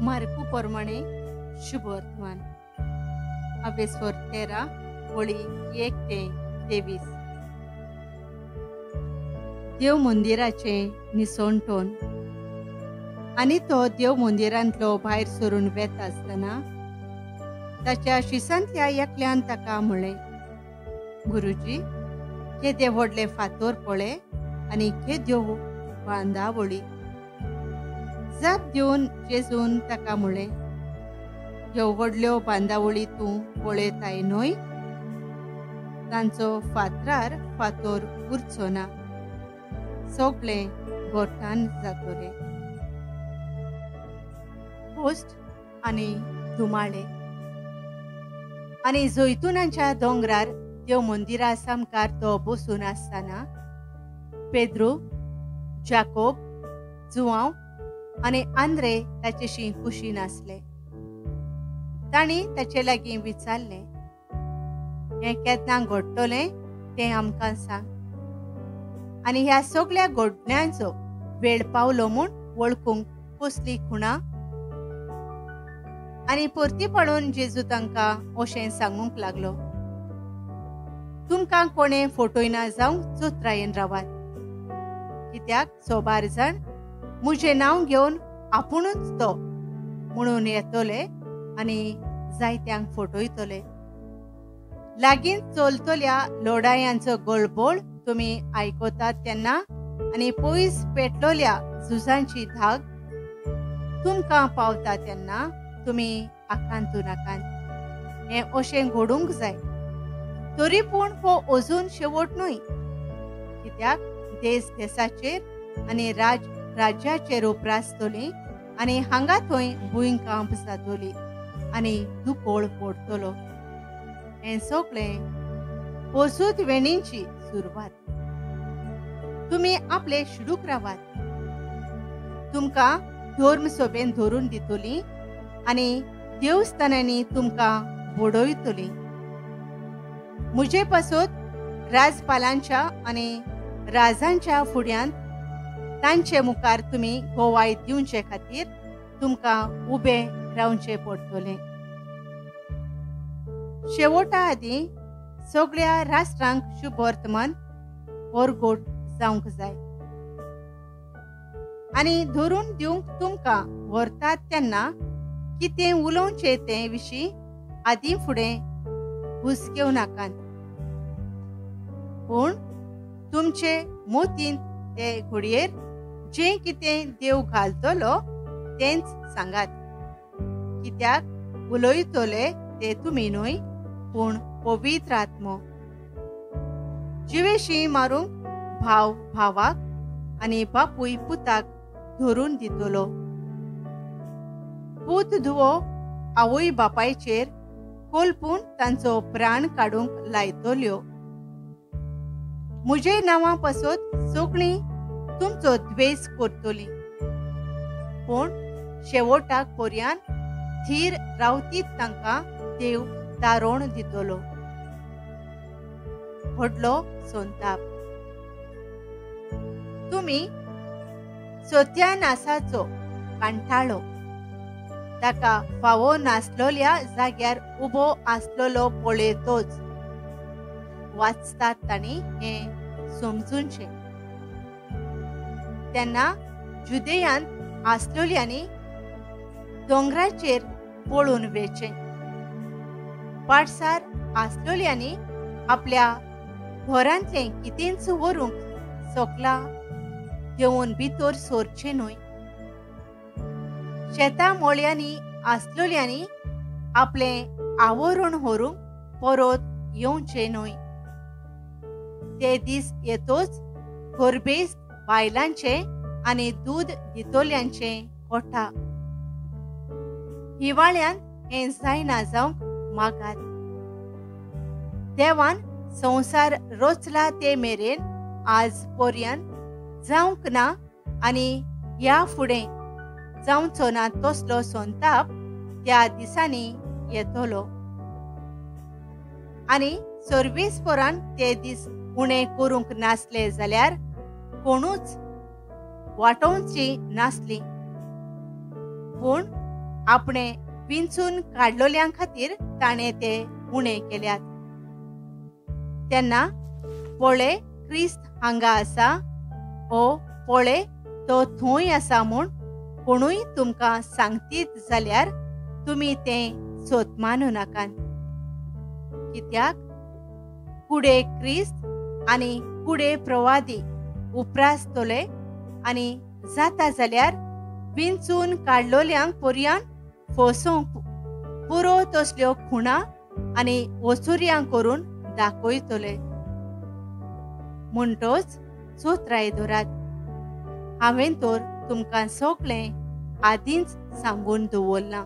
मार्कू प्रमाणे शुभ वर्तमान अभेस्वर 13 होळी 1 ते 23. देव मंदिराचे निसोंटोन आणि तो देव मंदिरांतलो भायर सरून वेता आसतना ताच्या शिसांतल्या एकल्यान ताका म्हळें, गुरुजी, केदे व्हडले फातर पळय आनी केद्यो बांदावळी. जाप दिवन जेजून ताका म्हळें, ह्यो व्हडल्यो बांदावळी तूं पळयताय न्हय? तांचो फातरार फातर उरचो ना, सगळें गोठान जातोलें. पोस्ट आनी धुमाळे आनी जैतुनांच्या दोंगरार देव मंदिरा सामकार तो बसून आसतना पेद्रू, जाकोब, जुआंव आनी आंद्रे ताचेशी कुशीन आसले. तांणी ताचे लागीं विचारलें, हें केन्ना घडटलें तें आमकां सांग. आनी ह्या सगळ्या घडण्यांचो वेळ पावलो म्हूण वळखूंक कसली खुणा? आनी परती पळोवन जेजू तांकां अशें सांगूंक लागलो, तुमकां कोणें फटयना जावंक जोत्रायेन रावात. कित्याक सोबार जाण म्हजें नांव घेवन आपुणूच तो म्हणून येतले आनी जायत्यांक फटयतले. लागीं चलतल्या लढायांचो गळबोळ तुमी आयकतात तेन्ना आनी पयस पेटलोल्या झुजांची धाग तुमकां पावता तेन्ना तुमी आकांतू नाकात. हें अशें घडूंक जाय. तरी पूण हो अजून शेवट न्हय. कित्याक देश देशाचेर आनी राज्याचेर उपरासतली आनी हांगा थंय भुंयकांप जातली आनी दुकोळ पडटलो. हें सगळें पोसूत वेणींची सुरवात. तुमी आपले शिडूक रावात. तुमकां धर्म सभेन धरून दितली आनी देवस्थानांनी तुमकां बडयतली. म्हजे पासत राजपालांच्या आनी राजांच्या फुड्यांत तांचे मुखार तुमी गोवाय दिवचे खातीर तुमकां उबे रावचे पडटलें. शेवटा आदीं सगळ्या राष्ट्रांक शुभ वर्तमान ओरगोट जावंक जाय. आनी धरून दिवंक तुमकां व्हरतात तेन्ना कितें उलोवचें ते विशीं आदीं फुडें हुस्केव नाकात. पूण तुमचे मोतीन ते घडयेर जें कितें देव घालतलो तेंच सांगात. कित्याक उलयतले ते तुमी न्हय, पूण पवित्र आत्मो. जिवेशी मारूंक भाव भावाक आनी बापूय पुताक धरून दितलो. पूत धुवो आवय बापायचेर कोलपून तांचो प्राण काडूंक लायतल्यो. म्हजे नांवा पासत सगळीं तुमचो द्वेष करतलीं, पूण शेवटाक पर्यान थीर रावतीत तांकां देव दारोण दितलो. व्हडलो संताप. तुमी सत्यानासाचो कांठाळो ताका फावो नासलोल्या जाग्यार उबो आसलोलो पळयतोच वाचतात तांणी हें समजूनचें. तेन्ना जुदेयांत आसलोल्यांनी दोंगराचेर पळून वेचें. पाडसार आसलोल्यांनी आपल्या घरांतलें कितेंच व्हरूंक सोकला घेवन भितर सरचें न्हय. शेतां मोळ्यांनी आसलोल्यांनी आपलें आवरण व्हरूंक परत येवचें न्हय. ते दीस येतोच गरबेस्त बायलांचे आनी दूद दितोल्यांचे कोठा. हिवाळ्यांत हें जायना जावंक मागात. देवान संवसार रचला ते मेरेन आज पर्यंत जावंक ना आनी ह्या फुडें जावचो ना तसलो संताप त्या दिसांनी येतलो. आनी सर्वेस्परान ते दीस उणे करूंक नासले जाल्यार कोणूच वाटोवची नासली. पूण आपणे विंचून काडलोल्यां खातीर ताणें ते उणे केल्यात. तेन्ना पळय क्रिस्त हांगा आसा, ओ पळय तो थंय आसा म्हूण कोणूय तुमकां सांगतीत जाल्यार तुमी तें सोत मानूं नाकात. कित्याक कुडे क्रिस्त आनी कुडे प्रवादी उप्रासतले आनी जाता जाल्यार विंचून काडलोल्यांक पर्यान फसोवंक पुरो तसल्यो खुणा आनी वचुऱ्यां करून दाखयतले. म्हणटोच चोत्राय दवरात. हांवें तर तुमकां सगळें आदींच सांगून दवरलां.